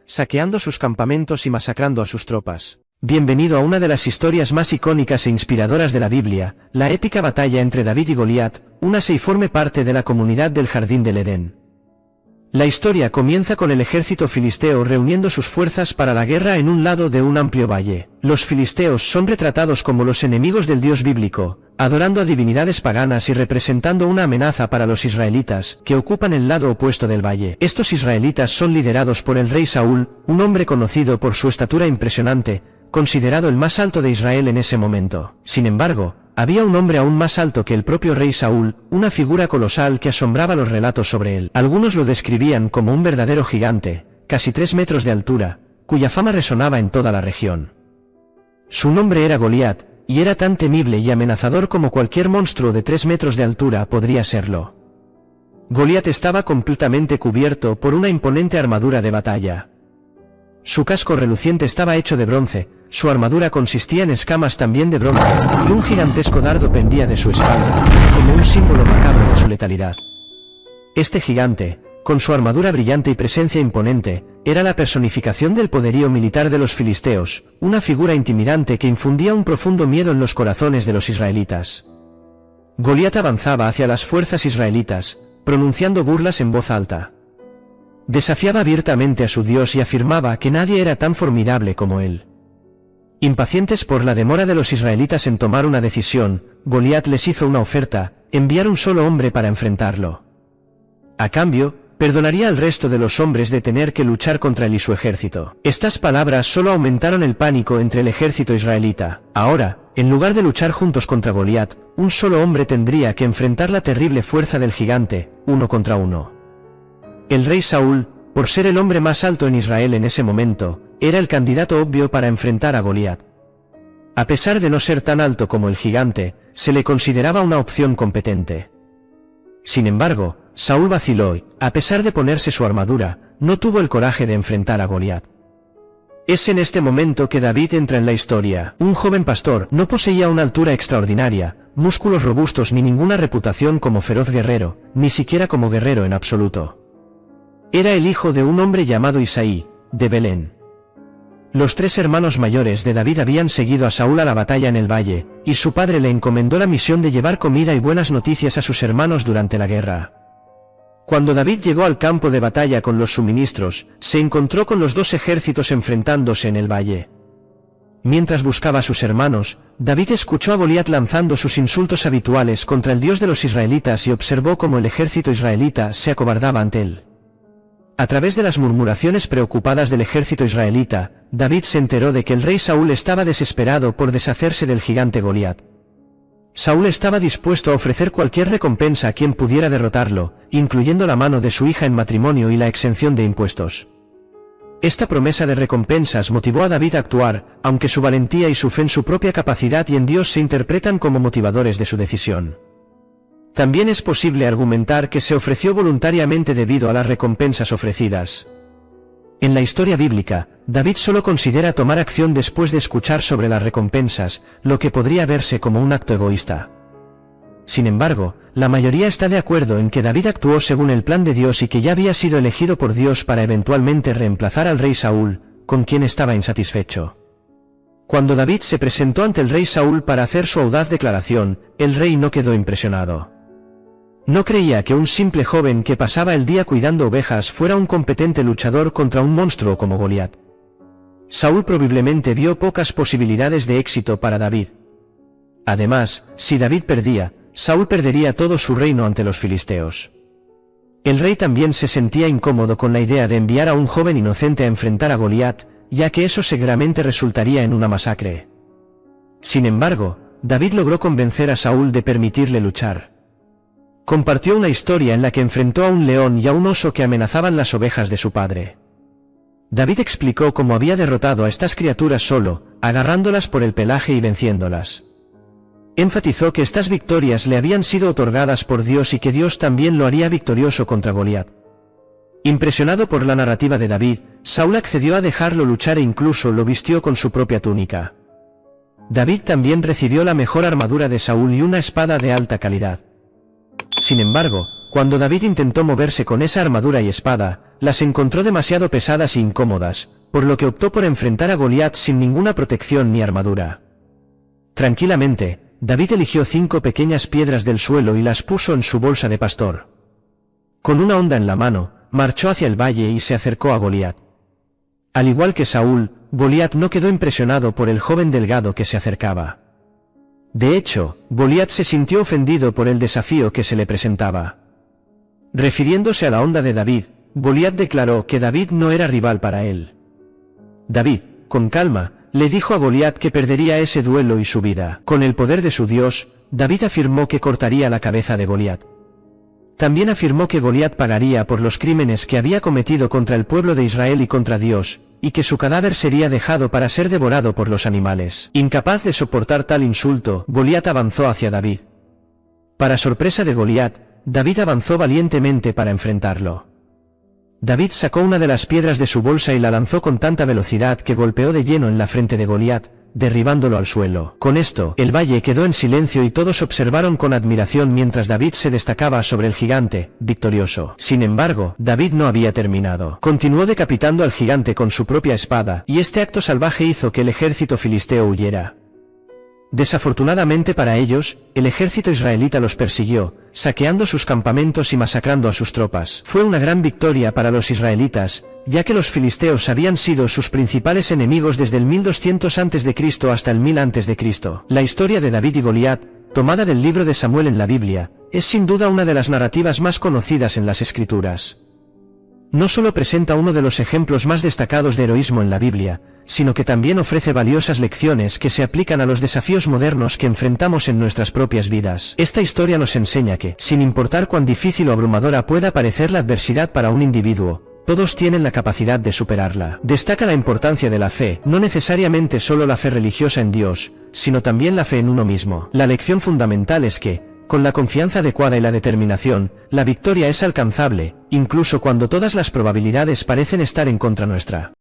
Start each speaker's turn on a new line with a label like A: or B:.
A: saqueando sus campamentos y masacrando a sus tropas. Bienvenido a una de las historias más icónicas e inspiradoras de la Biblia, la épica batalla entre David y Goliat, una y forme parte de la comunidad del Jardín del Edén. La historia comienza con el ejército filisteo reuniendo sus fuerzas para la guerra en un lado de un amplio valle. Los filisteos son retratados como los enemigos del Dios bíblico, adorando a divinidades paganas y representando una amenaza para los israelitas, que ocupan el lado opuesto del valle. Estos israelitas son liderados por el rey Saúl, un hombre conocido por su estatura impresionante, considerado el más alto de Israel en ese momento. Sin embargo, había un hombre aún más alto que el propio rey Saúl, una figura colosal que asombraba los relatos sobre él. Algunos lo describían como un verdadero gigante, casi 3 metros de altura, cuya fama resonaba en toda la región. Su nombre era Goliat, y era tan temible y amenazador como cualquier monstruo de 3 metros de altura podría serlo. Goliat estaba completamente cubierto por una imponente armadura de batalla. Su casco reluciente estaba hecho de bronce, su armadura consistía en escamas también de bronce, y un gigantesco dardo pendía de su espalda, como un símbolo macabro de su letalidad. Este gigante, con su armadura brillante y presencia imponente, era la personificación del poderío militar de los filisteos, una figura intimidante que infundía un profundo miedo en los corazones de los israelitas. Goliat avanzaba hacia las fuerzas israelitas, pronunciando burlas en voz alta. Desafiaba abiertamente a su Dios y afirmaba que nadie era tan formidable como él. Impacientes por la demora de los israelitas en tomar una decisión, Goliat les hizo una oferta: enviar un solo hombre para enfrentarlo. A cambio, perdonaría al resto de los hombres de tener que luchar contra él y su ejército. Estas palabras solo aumentaron el pánico entre el ejército israelita. Ahora, en lugar de luchar juntos contra Goliat, un solo hombre tendría que enfrentar la terrible fuerza del gigante, 1 contra 1. El rey Saúl, por ser el hombre más alto en Israel en ese momento, era el candidato obvio para enfrentar a Goliat. A pesar de no ser tan alto como el gigante, se le consideraba una opción competente. Sin embargo, Saúl vaciló y, a pesar de ponerse su armadura, no tuvo el coraje de enfrentar a Goliat. Es en este momento que David entra en la historia. Un joven pastor, no poseía una altura extraordinaria, músculos robustos ni ninguna reputación como feroz guerrero, ni siquiera como guerrero en absoluto. Era el hijo de un hombre llamado Isaí, de Belén. Los 3 hermanos mayores de David habían seguido a Saúl a la batalla en el valle, y su padre le encomendó la misión de llevar comida y buenas noticias a sus hermanos durante la guerra. Cuando David llegó al campo de batalla con los suministros, se encontró con los 2 ejércitos enfrentándose en el valle. Mientras buscaba a sus hermanos, David escuchó a Goliat lanzando sus insultos habituales contra el Dios de los israelitas y observó cómo el ejército israelita se acobardaba ante él. A través de las murmuraciones preocupadas del ejército israelita, David se enteró de que el rey Saúl estaba desesperado por deshacerse del gigante Goliat. Saúl estaba dispuesto a ofrecer cualquier recompensa a quien pudiera derrotarlo, incluyendo la mano de su hija en matrimonio y la exención de impuestos. Esta promesa de recompensas motivó a David a actuar, aunque su valentía y su fe en su propia capacidad y en Dios se interpretan como motivadores de su decisión. También es posible argumentar que se ofreció voluntariamente debido a las recompensas ofrecidas. En la historia bíblica, David solo considera tomar acción después de escuchar sobre las recompensas, lo que podría verse como un acto egoísta. Sin embargo, la mayoría está de acuerdo en que David actuó según el plan de Dios y que ya había sido elegido por Dios para eventualmente reemplazar al rey Saúl, con quien estaba insatisfecho. Cuando David se presentó ante el rey Saúl para hacer su audaz declaración, el rey no quedó impresionado. No creía que un simple joven que pasaba el día cuidando ovejas fuera un competente luchador contra un monstruo como Goliat. Saúl probablemente vio pocas posibilidades de éxito para David. Además, si David perdía, Saúl perdería todo su reino ante los filisteos. El rey también se sentía incómodo con la idea de enviar a un joven inocente a enfrentar a Goliat, ya que eso seguramente resultaría en una masacre. Sin embargo, David logró convencer a Saúl de permitirle luchar. Compartió una historia en la que enfrentó a un león y a un oso que amenazaban las ovejas de su padre. David explicó cómo había derrotado a estas criaturas solo, agarrándolas por el pelaje y venciéndolas. Enfatizó que estas victorias le habían sido otorgadas por Dios y que Dios también lo haría victorioso contra Goliat. Impresionado por la narrativa de David, Saúl accedió a dejarlo luchar e incluso lo vistió con su propia túnica. David también recibió la mejor armadura de Saúl y una espada de alta calidad. Sin embargo, cuando David intentó moverse con esa armadura y espada, las encontró demasiado pesadas e incómodas, por lo que optó por enfrentar a Goliat sin ninguna protección ni armadura. Tranquilamente, David eligió 5 pequeñas piedras del suelo y las puso en su bolsa de pastor. Con una honda en la mano, marchó hacia el valle y se acercó a Goliat. Al igual que Saúl, Goliat no quedó impresionado por el joven delgado que se acercaba. De hecho, Goliat se sintió ofendido por el desafío que se le presentaba. Refiriéndose a la honda de David, Goliat declaró que David no era rival para él. David, con calma, le dijo a Goliat que perdería ese duelo y su vida. Con el poder de su Dios, David afirmó que cortaría la cabeza de Goliat. También afirmó que Goliat pagaría por los crímenes que había cometido contra el pueblo de Israel y contra Dios, y que su cadáver sería dejado para ser devorado por los animales. Incapaz de soportar tal insulto, Goliat avanzó hacia David. Para sorpresa de Goliat, David avanzó valientemente para enfrentarlo. David sacó una de las piedras de su bolsa y la lanzó con tanta velocidad que golpeó de lleno en la frente de Goliat, derribándolo al suelo. Con esto, el valle quedó en silencio y todos observaron con admiración mientras David se destacaba sobre el gigante, victorioso. Sin embargo, David no había terminado. Continuó decapitando al gigante con su propia espada, y este acto salvaje hizo que el ejército filisteo huyera. Desafortunadamente para ellos, el ejército israelita los persiguió, saqueando sus campamentos y masacrando a sus tropas. Fue una gran victoria para los israelitas, ya que los filisteos habían sido sus principales enemigos desde el 1200 a.C. hasta el 1000 a.C. La historia de David y Goliat, tomada del libro de Samuel en la Biblia, es sin duda una de las narrativas más conocidas en las Escrituras. No solo presenta uno de los ejemplos más destacados de heroísmo en la Biblia, sino que también ofrece valiosas lecciones que se aplican a los desafíos modernos que enfrentamos en nuestras propias vidas. Esta historia nos enseña que, sin importar cuán difícil o abrumadora pueda parecer la adversidad para un individuo, todos tienen la capacidad de superarla. Destaca la importancia de la fe, no necesariamente solo la fe religiosa en Dios, sino también la fe en uno mismo. La lección fundamental es que, con la confianza adecuada y la determinación, la victoria es alcanzable, incluso cuando todas las probabilidades parecen estar en contra nuestra.